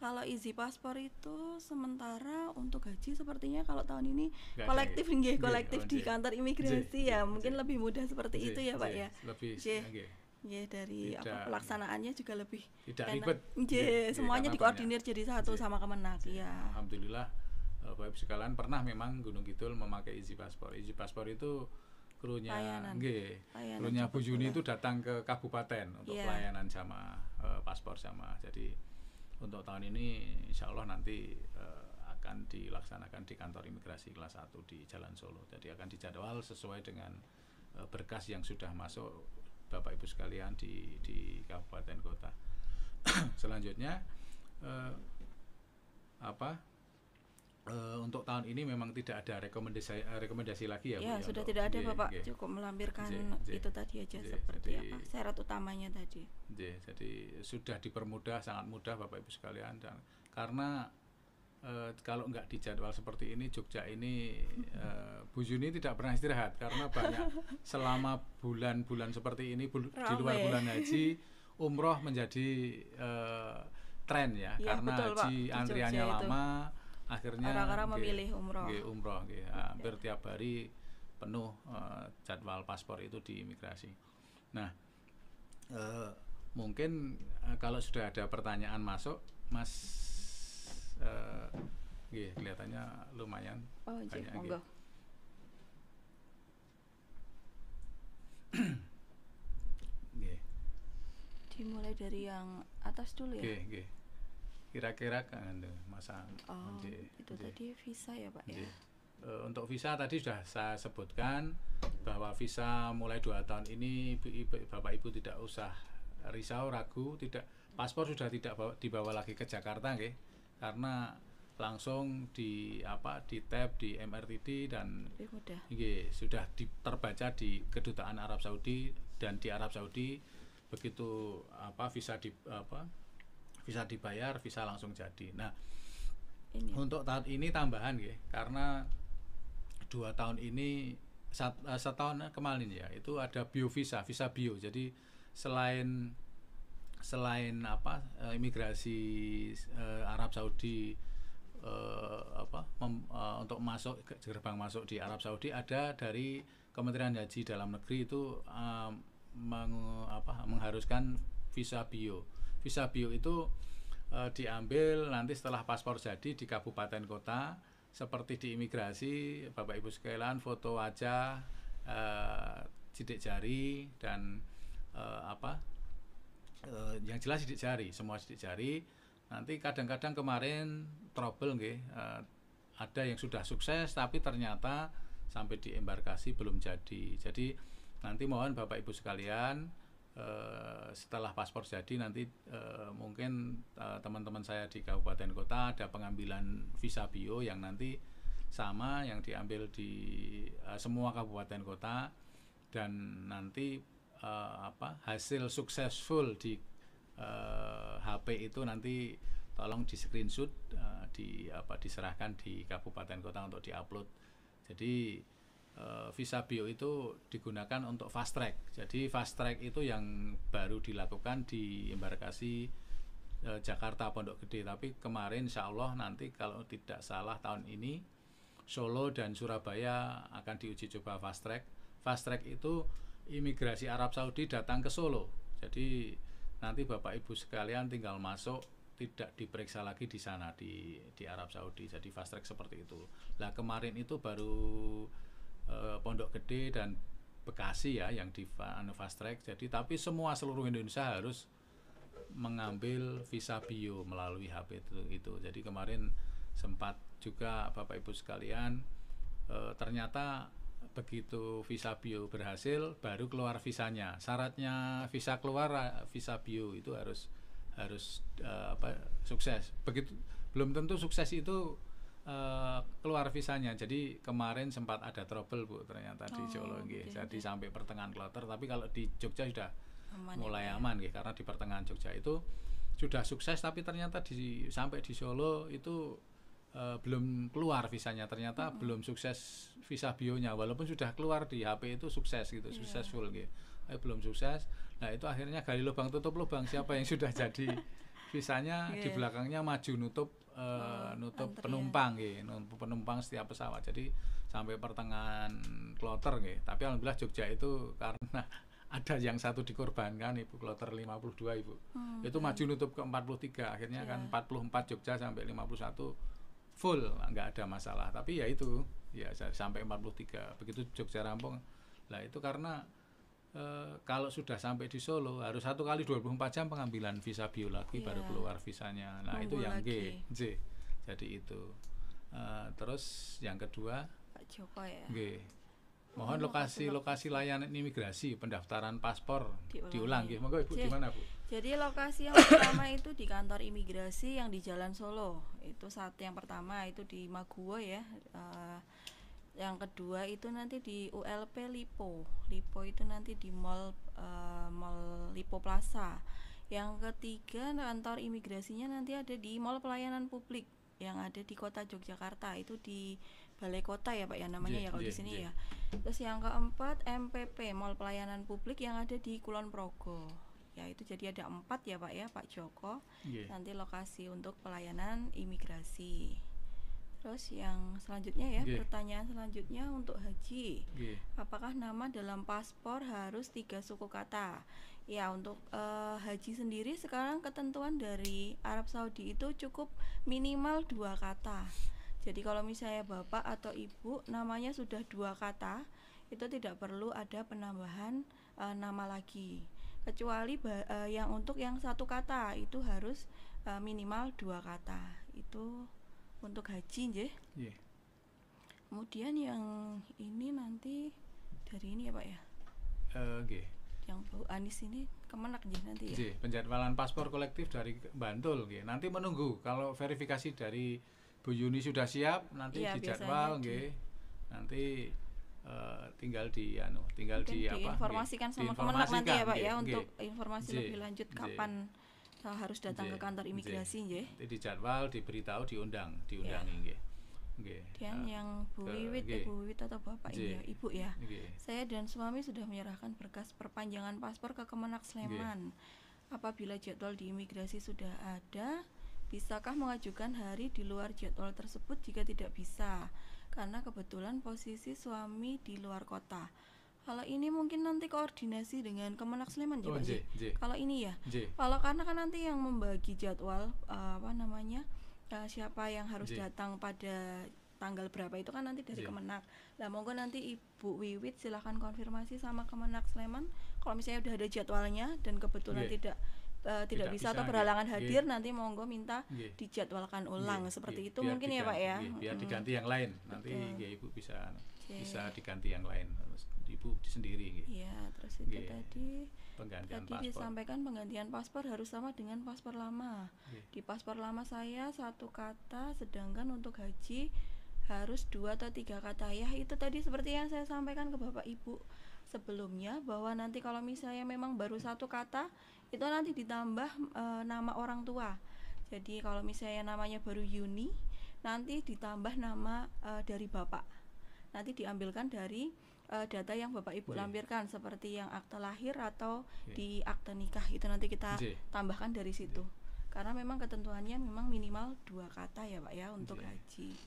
Kalau Easy Passport itu sementara untuk haji sepertinya kalau tahun ini kolektif di kantor imigrasi ya, mungkin lebih mudah seperti itu ya Pak ya. Lebih dari pelaksanaannya juga lebih tidak enak. ribet. Semuanya dikoordinir jadi satu sama Kemenak ya. Alhamdulillah Bapak Ibu sekalian pernah memang Gunung Kidul memakai Easy Passport. Easy Passport itu krunya Bu Juni itu datang ke kabupaten untuk pelayanan sama paspor sama. Jadi untuk tahun ini insya Allah nanti akan dilaksanakan di kantor imigrasi kelas 1 di Jalan Solo. Jadi akan dijadwal sesuai dengan berkas yang sudah masuk Bapak Ibu sekalian di kabupaten kota. Selanjutnya untuk tahun ini memang tidak ada rekomendasi lagi ya Bu. Ya, sudah tidak ada Bapak, cukup melampirkan itu tadi aja seperti apa syarat utamanya tadi. Jadi sudah dipermudah, sangat mudah Bapak Ibu sekalian, dan karena kalau nggak dijadwal seperti ini Jogja ini Bu Juni tidak pernah istirahat karena banyak selama bulan-bulan seperti ini di luar bulan haji umroh menjadi tren ya karena betul, haji Pak, antriannya lama. Akhirnya orang-orang memilih umroh. Hampir tiap hari penuh jadwal paspor itu di imigrasi. Nah, mungkin kalau sudah ada pertanyaan masuk, Mas, kelihatannya lumayan banyak. Monggo. Dimulai dari yang atas dulu ya. Kira-kira kan masa itu tadi visa ya Pak ya. Untuk visa tadi sudah saya sebutkan bahwa visa mulai 2 tahun ini Bapak Ibu tidak usah risau, ragu, tidak, paspor sudah tidak dibawa lagi ke Jakarta karena langsung di tab di MRTD dan sudah terbaca di Kedutaan Arab Saudi, dan di Arab Saudi begitu visa dibayar, visa langsung jadi. Nah, untuk tahun ini tambahan karena 2 tahun ini setahun kemarin ya itu ada visa bio. Jadi selain imigrasi Arab Saudi untuk masuk ke gerbang masuk di Arab Saudi ada dari Kementerian Haji Dalam Negeri itu mengharuskan visa bio. Visa bio itu diambil nanti setelah paspor jadi di kabupaten kota, seperti di imigrasi, Bapak Ibu sekalian, foto wajah, sidik jari dan yang jelas sidik jari, semua sidik jari. Nanti kadang-kadang kemarin trouble nggih, ada yang sudah sukses tapi ternyata sampai di embarkasi belum jadi. Jadi nanti mohon Bapak Ibu sekalian, setelah paspor jadi nanti mungkin teman-teman saya di kabupaten kota ada pengambilan visa bio yang nanti sama yang diambil di semua kabupaten kota, dan nanti hasil successful di HP itu nanti tolong di screenshot, diserahkan di kabupaten kota untuk diupload. Jadi visa bio itu digunakan untuk fast track. Jadi fast track itu yang baru dilakukan di embarkasi Jakarta Pondok Gede. Tapi kemarin insya Allah nanti kalau tidak salah tahun ini Solo dan Surabaya akan diuji coba fast track. Fast track itu imigrasi Arab Saudi datang ke Solo. Jadi nanti Bapak Ibu sekalian tinggal masuk, tidak diperiksa lagi di sana di Arab Saudi. Jadi fast track seperti itu. Nah kemarin itu baru Pondok Gede dan Bekasi ya yang di fast track. Jadi tapi semua seluruh Indonesia harus mengambil visa bio melalui HP itu. Jadi kemarin sempat juga Bapak Ibu sekalian, ternyata begitu visa bio berhasil baru keluar visanya. Syaratnya visa keluar, visa bio itu harus sukses. Begitu belum tentu sukses itu keluar visanya. Jadi kemarin sempat ada trouble Bu ternyata di Solo nggih. Jadi sampai pertengahan kloter, tapi kalau di Jogja sudah mulai aman nggih, karena di pertengahan Jogja itu sudah sukses, tapi ternyata sampai di Solo itu belum keluar visanya, ternyata belum sukses visa bionya, walaupun sudah keluar di HP itu sukses gitu, successful gitu. Belum sukses. Nah itu akhirnya gali lubang tutup lubang, siapa yang sudah jadi visanya di belakangnya maju nutup penumpang gitu, penumpang setiap pesawat. Jadi sampai pertengahan kloter gitu. Tapi alhamdulillah Jogja itu karena ada yang satu dikorbankan Ibu, kloter 52 Ibu. Itu maju nutup ke 43, akhirnya kan 44 Jogja sampai 51 full, nggak ada masalah. Tapi ya itu ya sampai 43 begitu Jogja rampung. Lah itu karena kalau sudah sampai di Solo harus 1 kali 24 jam pengambilan visa bio lagi baru keluar visanya. Nah itu yang G. Jadi itu terus yang kedua Pak Joko ya. G. Mohon lokasi layanan imigrasi pendaftaran paspor diulang. Monggo Ibu di mana Bu? Jadi lokasi yang pertama itu di kantor imigrasi yang di Jalan Solo. Itu yang pertama itu di Maguwo ya. Yang kedua itu nanti di ULP Lipo. Lipo itu nanti di Mall Lipo Plaza. Yang ketiga kantor imigrasinya nanti ada di Mall Pelayanan Publik yang ada di Kota Yogyakarta, itu di Balai Kota ya Pak ya namanya ya kalau di sini ya. Terus yang keempat MPP Mall Pelayanan Publik yang ada di Kulon Progo. Ya itu jadi ada 4 ya Pak ya, Pak Joko. Nanti lokasi untuk pelayanan imigrasi. Terus yang selanjutnya ya, pertanyaan selanjutnya untuk haji. Apakah nama dalam paspor harus 3 suku kata? Ya untuk haji sendiri sekarang ketentuan dari Arab Saudi itu cukup minimal 2 kata. Jadi kalau misalnya Bapak atau Ibu namanya sudah 2 kata, itu tidak perlu ada penambahan nama lagi. Kecuali yang untuk yang 1 kata itu harus minimal 2 kata. Itu untuk haji nggih. Kemudian yang ini nanti dari ini ya Pak ya. Yang Bu Anis ini kemenak nggih nanti ya. Penjadwalan paspor kolektif dari Bantul nggih. Nanti menunggu kalau verifikasi dari Bu Yuni sudah siap, nanti dijadwal nggih. Nanti tinggal diinformasikan sama Kemenag nanti ya Pak ya untuk informasi lebih lanjut kapan harus datang ke kantor imigrasi nggih. Nanti dijadwal, diberitahu, diundangi nggih. Dan yang Bu Wiwit atau Bapak ini ya, Ibu ya. Saya dan suami sudah menyerahkan berkas perpanjangan paspor ke Kemenag Sleman. Apabila jadwal di imigrasi sudah ada, Bisakah mengajukan hari di luar jadwal tersebut jika tidak bisa? Karena kebetulan posisi suami di luar kota. Kalau ini mungkin nanti koordinasi dengan Kemenak Sleman ya Pak. Kalau ini ya. Kalau karena kan nanti yang membagi jadwal siapa yang harus datang pada tanggal berapa itu kan nanti dari Kemenak. Lah monggo nanti Ibu Wiwit silahkan konfirmasi sama Kemenak Sleman kalau misalnya udah ada jadwalnya dan kebetulan tidak bisa atau berhalangan hadir, nanti monggo minta dijadwalkan ulang seperti itu mungkin ya Pak ya. Biar diganti yang lain. Nanti Ibu bisa diganti yang lain. Ibu sendiri. Iya, terus itu tadi penggantian paspor. Disampaikan penggantian paspor harus sama dengan paspor lama. Di paspor lama saya 1 kata, sedangkan untuk haji harus 2 atau 3 kata. Ya itu tadi seperti yang saya sampaikan ke Bapak Ibu sebelumnya, bahwa nanti kalau misalnya memang baru 1 kata itu nanti ditambah nama orang tua. Jadi kalau misalnya namanya baru Yuni, nanti ditambah nama dari Bapak. Nanti diambilkan dari data yang Bapak Ibu lampirkan, seperti yang akte lahir atau di akte nikah, itu nanti kita tambahkan dari situ. Karena memang ketentuannya memang minimal 2 kata ya Pak ya untuk haji.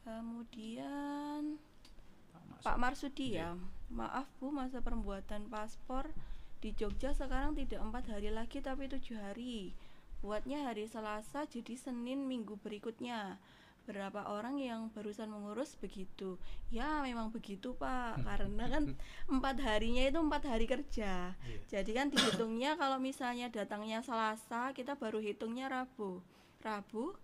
Kemudian Pak Marsudi ya, maaf Bu, masa pembuatan paspor di Jogja sekarang tidak 4 hari lagi tapi 7 hari. Buatnya hari Selasa jadi Senin minggu berikutnya. Berapa orang yang barusan mengurus begitu? Ya memang begitu Pak, karena kan 4 harinya itu 4 hari kerja. Jadi kan dihitungnya kalau misalnya datangnya Selasa, kita baru hitungnya Rabu,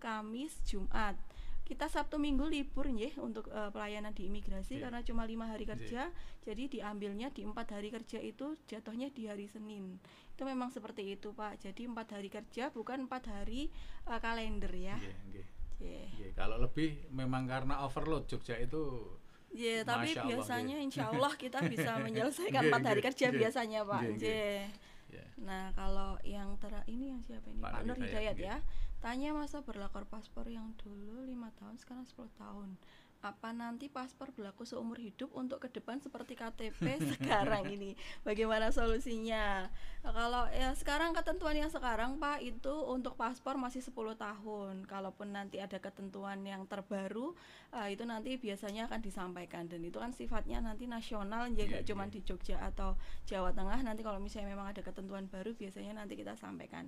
Kamis, Jumat. Kita Sabtu Minggu libur untuk pelayanan di imigrasi karena cuma 5 hari kerja. Jadi diambilnya di 4 hari kerja itu jatuhnya di hari Senin. Itu memang seperti itu Pak. Jadi 4 hari kerja bukan 4 hari kalender ya. Kalau lebih memang karena overload Jogja itu. Tapi biasanya insya Allah kita bisa menyelesaikan 4 hari kerja biasanya Pak. Nah kalau yang ini yang siapa ini? Pak Nur Hidayat ya. Tanya masa berlaku paspor yang dulu 5 tahun sekarang 10 tahun. Apa nanti paspor berlaku seumur hidup untuk ke depan seperti KTP sekarang ini? Bagaimana solusinya? Nah, kalau ya sekarang ketentuan yang sekarang Pak itu untuk paspor masih 10 tahun. Kalaupun nanti ada ketentuan yang terbaru itu nanti biasanya akan disampaikan, dan itu kan sifatnya nanti nasional, jadi cuma di Jogja atau Jawa Tengah. Nanti kalau misalnya memang ada ketentuan baru biasanya nanti kita sampaikan.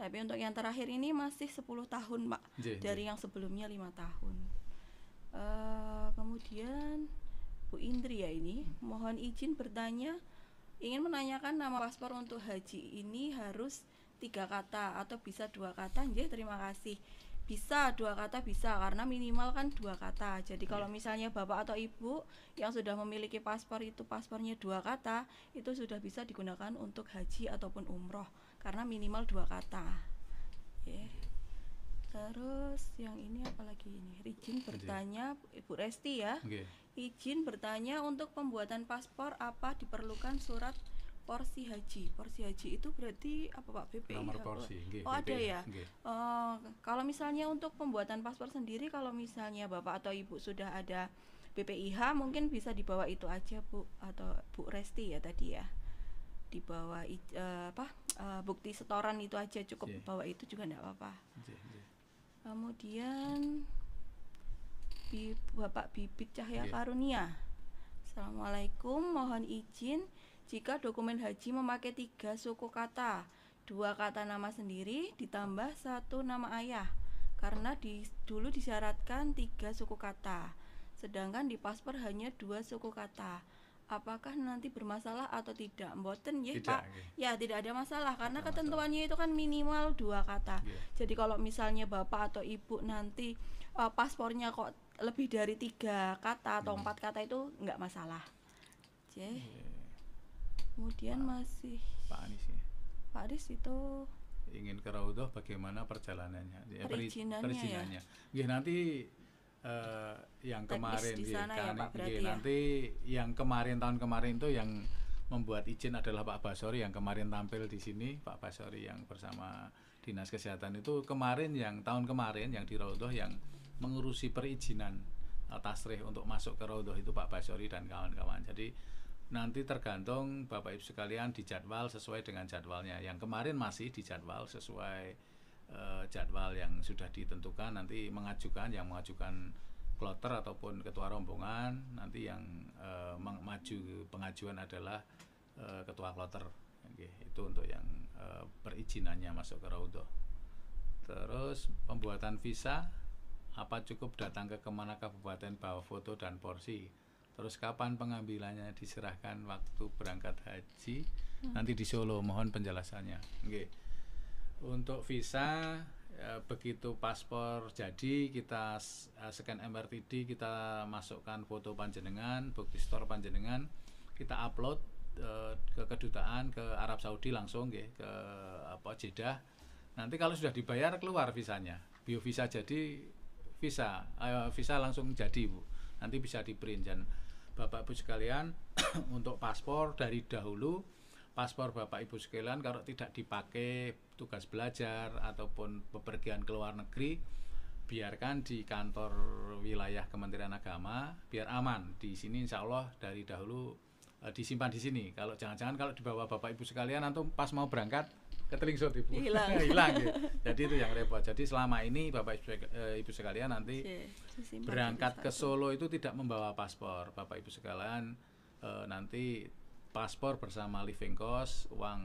Tapi untuk yang terakhir ini masih 10 tahun Pak, dari yang sebelumnya 5 tahun. Kemudian Bu Indri ya ini, mohon izin bertanya, ingin menanyakan nama paspor untuk haji ini harus 3 kata atau bisa 2 kata? Terima kasih. Bisa 2 kata bisa, karena minimal kan 2 kata. Jadi kalau misalnya Bapak atau Ibu yang sudah memiliki paspor itu paspornya 2 kata, itu sudah bisa digunakan untuk haji ataupun umroh karena minimal 2 kata. Terus yang ini apalagi ini? Izin bertanya Ibu Resti ya. Izin bertanya, untuk pembuatan paspor apa diperlukan surat porsi haji? Porsi haji itu berarti apa Pak? BPIH? Nomor porsi. Ada ya. Kalau misalnya untuk pembuatan paspor sendiri, kalau misalnya Bapak atau Ibu sudah ada BPIH, mungkin bisa dibawa itu aja Bu, atau Bu Resti ya tadi ya. Dibawa bukti setoran itu aja cukup, bawa itu juga enggak apa-apa. Kemudian Bapak Bibit Cahya Karunia, Assalamualaikum, mohon izin jika dokumen haji memakai 3 suku kata, 2 kata nama sendiri ditambah 1 nama ayah, karena dulu disyaratkan 3 suku kata, sedangkan di paspor hanya 2 suku kata. Apakah nanti bermasalah atau tidak? Mboten ya Pak. Ya tidak ada masalah, karena ketentuannya itu kan minimal 2 kata. Jadi kalau misalnya Bapak atau Ibu nanti paspornya kok lebih dari 3 kata atau 4 kata itu enggak masalah. Kemudian masih Pak Anis ya. Pak Aris itu ingin ke Raudhah, bagaimana perjalanannya? Perizinannya. Nanti yang kemarin nanti yang tahun kemarin itu yang membuat izin adalah Pak Basori yang kemarin tampil di sini. Pak Basori yang bersama Dinas Kesehatan itu tahun kemarin yang di Raudhah yang mengurusi perizinan tasrih untuk masuk ke Raudhah itu Pak Basori dan kawan-kawan. Jadi nanti tergantung Bapak Ibu sekalian dijadwal sesuai dengan jadwalnya. Yang kemarin masih dijadwal sesuai jadwal yang sudah ditentukan, nanti yang mengajukan kloter ataupun ketua rombongan, nanti yang maju pengajuan adalah ketua kloter. Itu untuk yang perizinannya masuk ke Raudhah. Terus pembuatan visa, apa cukup datang ke Kemenak Kabupaten bawa foto dan porsi. Terus kapan pengambilannya diserahkan waktu berangkat haji, nanti di Solo, mohon penjelasannya. Untuk visa, begitu paspor jadi, kita scan MRTD, kita masukkan foto panjenengan, bukti store panjenengan, kita upload ke kedutaan, ke Arab Saudi langsung ke Jeddah. Nanti kalau sudah dibayar keluar visanya, bio visa jadi, visa langsung jadi Bu. Nanti bisa di print. Dan Bapak Ibu sekalian, untuk paspor dari dahulu, paspor Bapak Ibu sekalian kalau tidak dipakai tugas belajar ataupun bepergian ke luar negeri, biarkan di kantor wilayah Kementerian Agama, biar aman. Di sini insya Allah dari dahulu disimpan di sini. Kalau jangan-jangan kalau dibawa Bapak Ibu sekalian, antum pas mau berangkat ketelingsut Ibu, hilang gitu. Jadi itu yang repot. Jadi selama ini Bapak Ibu sekalian nanti berangkat ke Solo itu tidak membawa paspor. Bapak Ibu sekalian nanti paspor bersama living cost, uang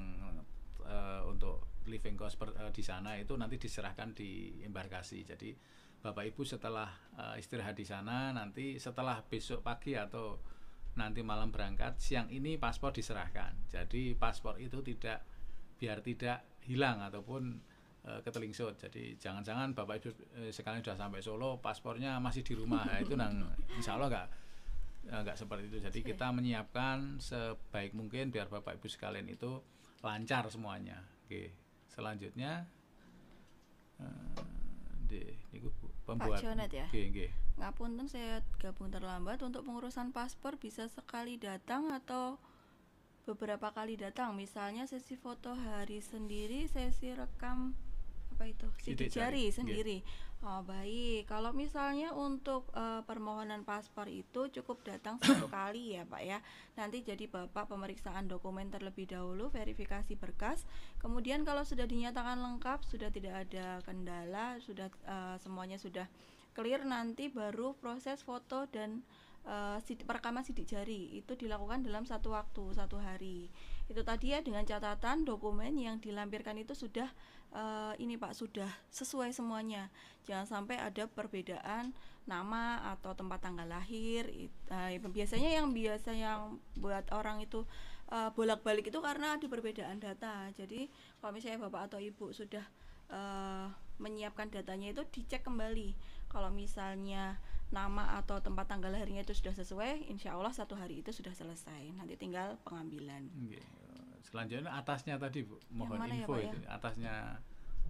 untuk living cost di sana itu nanti diserahkan di embarkasi. Jadi Bapak Ibu setelah istirahat di sana, nanti setelah besok pagi atau nanti malam berangkat, siang ini paspor diserahkan. Jadi paspor itu biar tidak hilang ataupun ketelingsut. Jadi jangan-jangan Bapak Ibu sekalian sudah sampai Solo, paspornya masih di rumah. Itu insya Allah enggak seperti itu. Jadi kita menyiapkan sebaik mungkin biar Bapak Ibu sekalian itu lancar semuanya. Oke. Selanjutnya Pak Jonet ya. Nggih. Ngapunten saya gabung terlambat. Untuk pengurusan paspor bisa sekali datang atau beberapa kali datang? Misalnya sesi foto hari sendiri, sesi rekam sidik jari sendiri. Oh baik. Kalau misalnya untuk permohonan paspor itu cukup datang satu kali ya Pak ya. Nanti jadi Bapak pemeriksaan dokumen terlebih dahulu, verifikasi berkas. Kemudian kalau sudah dinyatakan lengkap, sudah tidak ada kendala, sudah semuanya sudah clear, nanti baru proses foto dan perekaman sidik jari itu dilakukan dalam satu waktu, satu hari. Itu tadi ya, dengan catatan dokumen yang dilampirkan itu sudah ini Pak, sudah sesuai semuanya. Jangan sampai ada perbedaan nama atau tempat tanggal lahir. Biasanya yang buat orang itu bolak-balik itu karena ada perbedaan data. Jadi kalau misalnya Bapak atau Ibu sudah menyiapkan datanya itu dicek kembali. Kalau misalnya nama atau tempat tanggal lahirnya itu sudah sesuai, insya Allah satu hari itu sudah selesai. Nanti tinggal pengambilan. Selanjutnya atasnya tadi Bu, mohon info ya, itu ya? Atasnya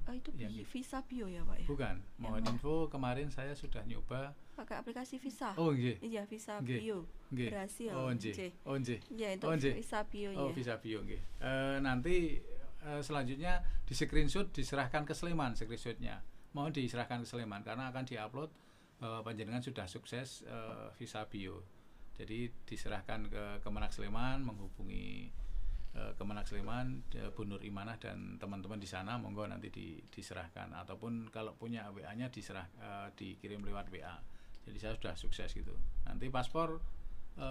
itu visa bio ya Pak ya? Bukan, mohon info. Kemarin saya sudah nyoba pakai aplikasi visa. Oh nggih. Iya, visa bio. Berhasil. Oh nggih. Ya itu visa bio ya. Oh visa bio nggih. Nanti selanjutnya di screenshot diserahkan ke Sleman, screenshotnya mohon diserahkan ke Sleman karena akan diupload bahwa panjenengan sudah sukses visa bio. Jadi diserahkan ke Kemenak Sleman, menghubungi Kemenak Sleman, Bu Nur Imanah dan teman-teman di sana, monggo nanti diserahkan, ataupun kalau punya WA-nya dikirim lewat WA. Jadi saya sudah sukses gitu. Nanti paspor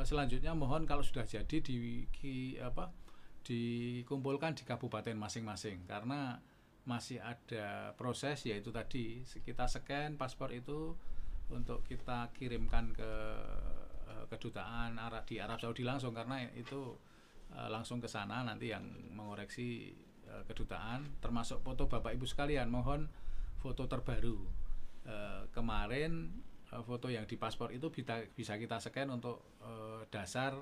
selanjutnya mohon kalau sudah jadi dikumpulkan di kabupaten masing-masing, karena masih ada proses, yaitu tadi kita scan paspor itu untuk kita kirimkan ke kedutaan di Arab Saudi langsung, karena itu langsung ke sana nanti yang mengoreksi kedutaan, termasuk foto Bapak Ibu sekalian, mohon foto terbaru. Kemarin foto yang di paspor itu bisa kita scan untuk dasar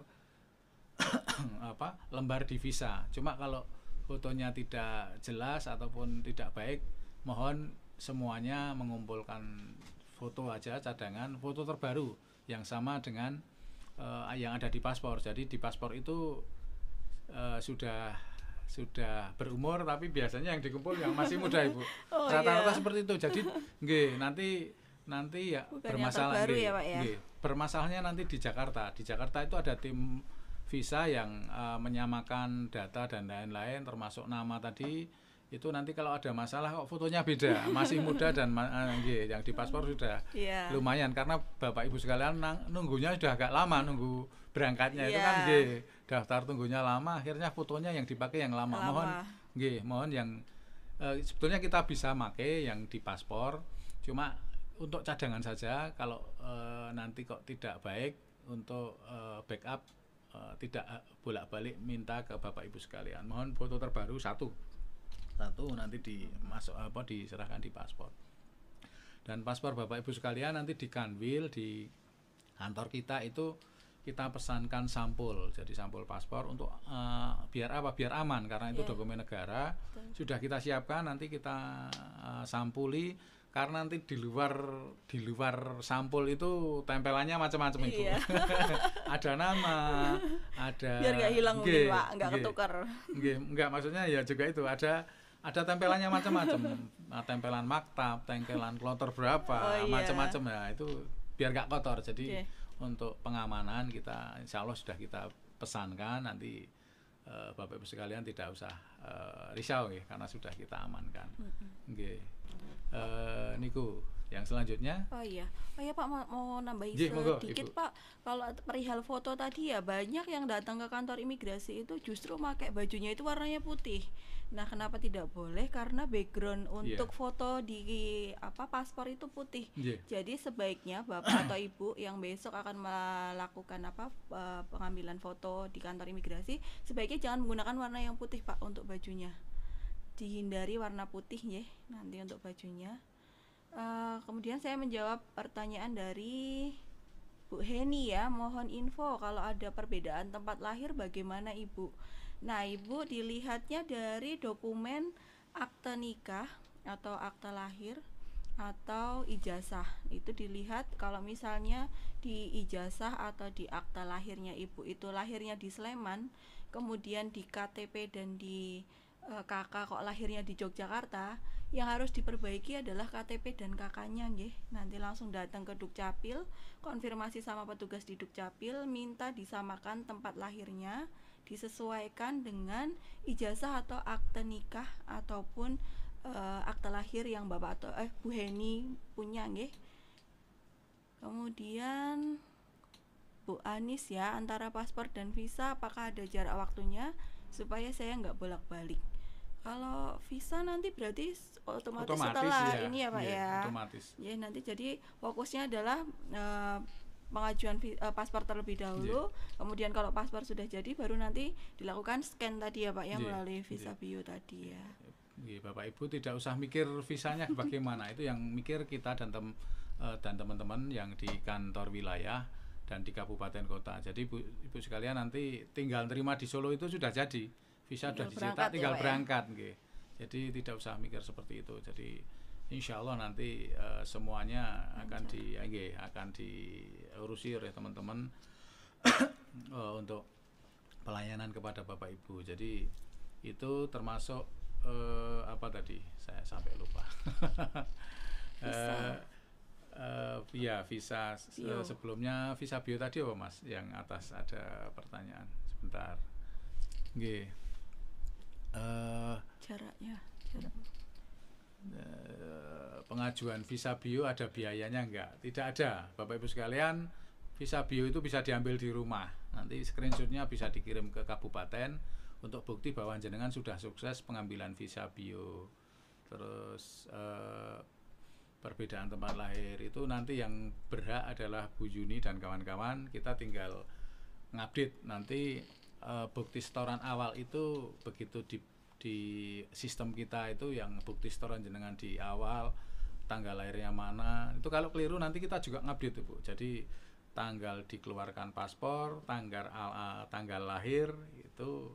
lembar di visa. Cuma kalau fotonya tidak jelas ataupun tidak baik, mohon semuanya mengumpulkan foto aja, cadangan foto terbaru yang sama dengan yang ada di paspor. Jadi di paspor itu sudah berumur, tapi biasanya yang dikumpul yang masih muda Ibu. Rata-rata seperti itu. Jadi nggih, nanti ya bermasalah nggih. Ya, bermasalahnya nanti di Jakarta. Di Jakarta itu ada tim visa yang menyamakan data dan lain-lain, termasuk nama tadi itu nanti kalau ada masalah kok fotonya beda, masih muda dan nggih, yang di paspor sudah Iya. lumayan karena Bapak Ibu sekalian nunggunya sudah agak lama, nunggu berangkatnya itu Iya. kan nggih, daftar tunggunya lama, akhirnya fotonya yang dipakai yang lama. Mohon nggih, mohon yang sebetulnya kita bisa pakai yang di paspor, cuma untuk cadangan saja. Kalau nanti kok tidak baik untuk backup, tidak bolak-balik minta ke Bapak Ibu sekalian. Mohon foto terbaru satu nanti diserahkan di paspor. Dan paspor Bapak Ibu sekalian nanti di Kanwil di kantor kita itu kita pesankan sampul, jadi sampul paspor untuk biar aman karena itu dokumen negara. Sudah kita siapkan, nanti kita sampuli karena nanti di luar sampul itu tempelannya macam-macam Ibu. Ada nama, ada biar nggak hilang mungkin Pak, nggak ketukar. Enggak, maksudnya ya juga itu ada tempelannya macam-macam, tempelan maktab, tempelan kloter berapa, macam-macam ya, itu biar gak kotor. Jadi untuk pengamanan kita insya Allah sudah kita pesankan, nanti Bapak Ibu sekalian tidak usah risau ya, karena sudah kita amankan. Niku yang selanjutnya. Oh iya Pak, mau nambahin sedikit Pak. Kalau perihal foto tadi ya, banyak yang datang ke kantor imigrasi itu justru pakai bajunya itu warnanya putih. Nah, kenapa tidak boleh? Karena background untuk foto di paspor itu putih. Jadi sebaiknya Bapak atau Ibu yang besok akan melakukan pengambilan foto di kantor imigrasi, sebaiknya jangan menggunakan warna yang putih Pak untuk bajunya. Dihindari warna putih ya nanti untuk bajunya. Kemudian saya menjawab pertanyaan dari Bu Heni ya, mohon info kalau ada perbedaan tempat lahir bagaimana Ibu. Nah Ibu dilihatnya dari dokumen akte nikah atau akte lahir atau ijazah. Itu dilihat kalau misalnya di ijazah atau di akte lahirnya Ibu itu lahirnya di Sleman, kemudian di KTP dan di kakak kok lahirnya di Yogyakarta, yang harus diperbaiki adalah KTP dan kakaknya nggih. Nanti langsung datang ke Dukcapil, konfirmasi sama petugas di Dukcapil, minta disamakan tempat lahirnya, disesuaikan dengan ijazah atau akte nikah ataupun akte lahir yang Bapak atau Bu Heni punya nggih. Kemudian Bu Anis ya, antara paspor dan visa apakah ada jarak waktunya supaya saya nggak bolak-balik. Kalau visa nanti berarti otomatis setelah ini ya Pak ya. Otomatis. Ya nanti jadi fokusnya adalah pengajuan paspor terlebih dahulu. Kemudian kalau paspor sudah jadi baru nanti dilakukan scan tadi ya Pak ya, melalui visa bio tadi ya. Bapak Ibu tidak usah mikir visanya bagaimana, itu yang mikir kita dan teman-teman yang di kantor wilayah dan di kabupaten kota. Jadi Ibu sekalian nanti tinggal terima di Solo itu sudah jadi. Visa sudah dicetak, tinggal berangkat ya. Jadi tidak usah mikir seperti itu. Jadi insya Allah nanti semuanya akan diurusi oleh teman-teman untuk pelayanan kepada Bapak Ibu. Jadi itu termasuk apa tadi? Saya sampai lupa. Visa sebelumnya visa bio tadi apa Mas? Yang atas ada pertanyaan. Sebentar. Jarak. Pengajuan visa bio ada biayanya enggak? Tidak ada. Bapak Ibu sekalian, visa bio itu bisa diambil di rumah. Nanti screenshotnya bisa dikirim ke kabupaten untuk bukti bahwa jenengan sudah sukses pengambilan visa bio. Terus perbedaan tempat lahir itu nanti yang berhak adalah Bu Yuni dan kawan-kawan. Kita tinggal ngupdate nanti bukti setoran awal itu begitu di sistem kita itu yang bukti setoran jenengan di awal, tanggal lahirnya mana, itu kalau keliru nanti kita juga ngupdate Bu. Jadi tanggal dikeluarkan paspor, tanggal lahir itu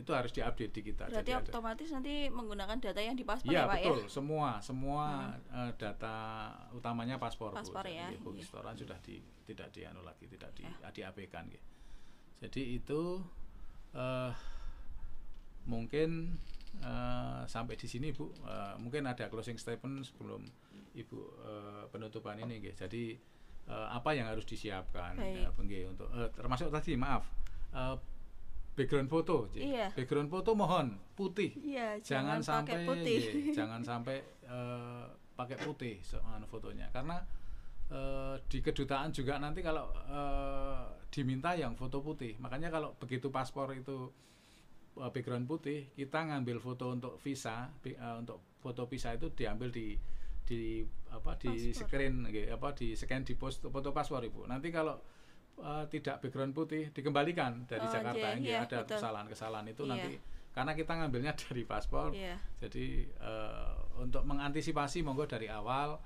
harus diupdate di kita. Berarti jadi otomatis nanti menggunakan data yang di paspor ya Pak betul, ya? Semua data utamanya paspor Bu. Ya. Bukti setoran sudah tidak dianu lagi, tidak diabaikan gitu. Jadi itu mungkin sampai di sini Bu. Mungkin ada closing statement sebelum Ibu penutupan ini gitu. Jadi apa yang harus disiapkan untuk termasuk tadi background foto, Iya. background foto mohon putih, Iya, jangan pakai sampai putih. jangan sampai pakai putih soal fotonya, karena di kedutaan juga nanti kalau diminta yang foto putih, makanya kalau begitu paspor itu background putih, kita ngambil foto untuk visa, untuk foto visa itu diambil di screen, di scan di foto paspor Ibu. Nanti kalau tidak background putih dikembalikan dari Jakarta, iya, ada betul. kesalahan itu Iya. nanti karena kita ngambilnya dari paspor, Iya. jadi untuk mengantisipasi monggo dari awal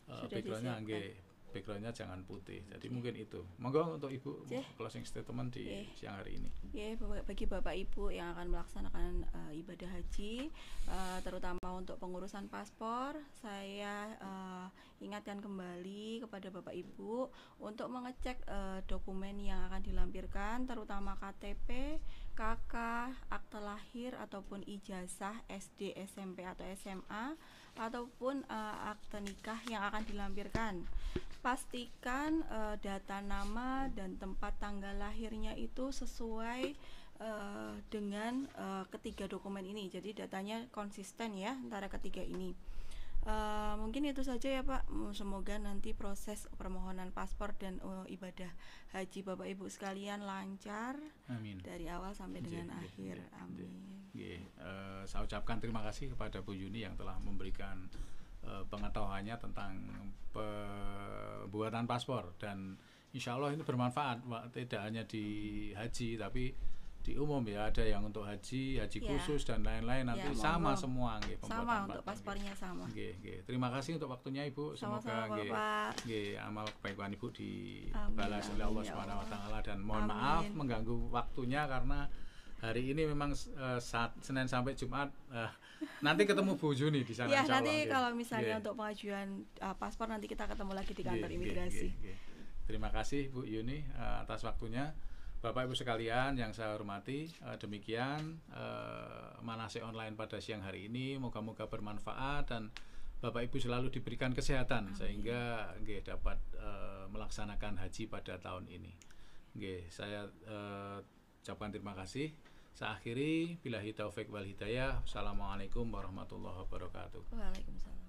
Sudah backgroundnya disiapkan. backgroundnya jangan putih. Jadi mungkin itu. Monggo untuk Ibu closing statement di siang hari ini. Bagi Bapak Ibu yang akan melaksanakan ibadah haji, terutama untuk pengurusan paspor, saya ingatkan kembali kepada Bapak Ibu untuk mengecek dokumen yang akan dilampirkan, terutama KTP, KK, akte lahir ataupun ijazah SD, SMP atau SMA, ataupun akte nikah yang akan dilampirkan. Pastikan data nama dan tempat tanggal lahirnya itu sesuai dengan ketiga dokumen ini. Jadi datanya konsisten ya antara ketiga ini. Mungkin itu saja ya Pak. Semoga nanti proses permohonan paspor dan ibadah haji Bapak Ibu sekalian lancar. Amin. Dari awal sampai dengan akhir. Amin. Saya ucapkan terima kasih kepada Bu Yuni yang telah memberikan pengetahuannya tentang pembuatan paspor, dan insya Allah ini bermanfaat, tidak hanya di haji tapi di umum ya, ada yang untuk haji khusus dan lain-lain, nanti sama semua sama untuk paspornya sama. Terima kasih untuk waktunya Ibu, semoga amal kebaikan Ibu dibalas oleh Allah Subhanahu wa taala, dan mohon maaf mengganggu waktunya karena hari ini memang Senin sampai Jumat. Nanti ketemu Bu Juni di sana. Ya, nanti kalau misalnya untuk pengajuan paspor nanti kita ketemu lagi di kantor imigrasi. Terima kasih Bu Yuni atas waktunya. Bapak Ibu sekalian yang saya hormati, demikian manasik online pada siang hari ini. Moga-moga bermanfaat dan Bapak Ibu selalu diberikan kesehatan. Amin. Sehingga dapat melaksanakan haji pada tahun ini. Saya ucapkan terima kasih. Saya akhiri, billahi taufik wal hidayah. Assalamualaikum warahmatullahi wabarakatuh. Waalaikumsalam.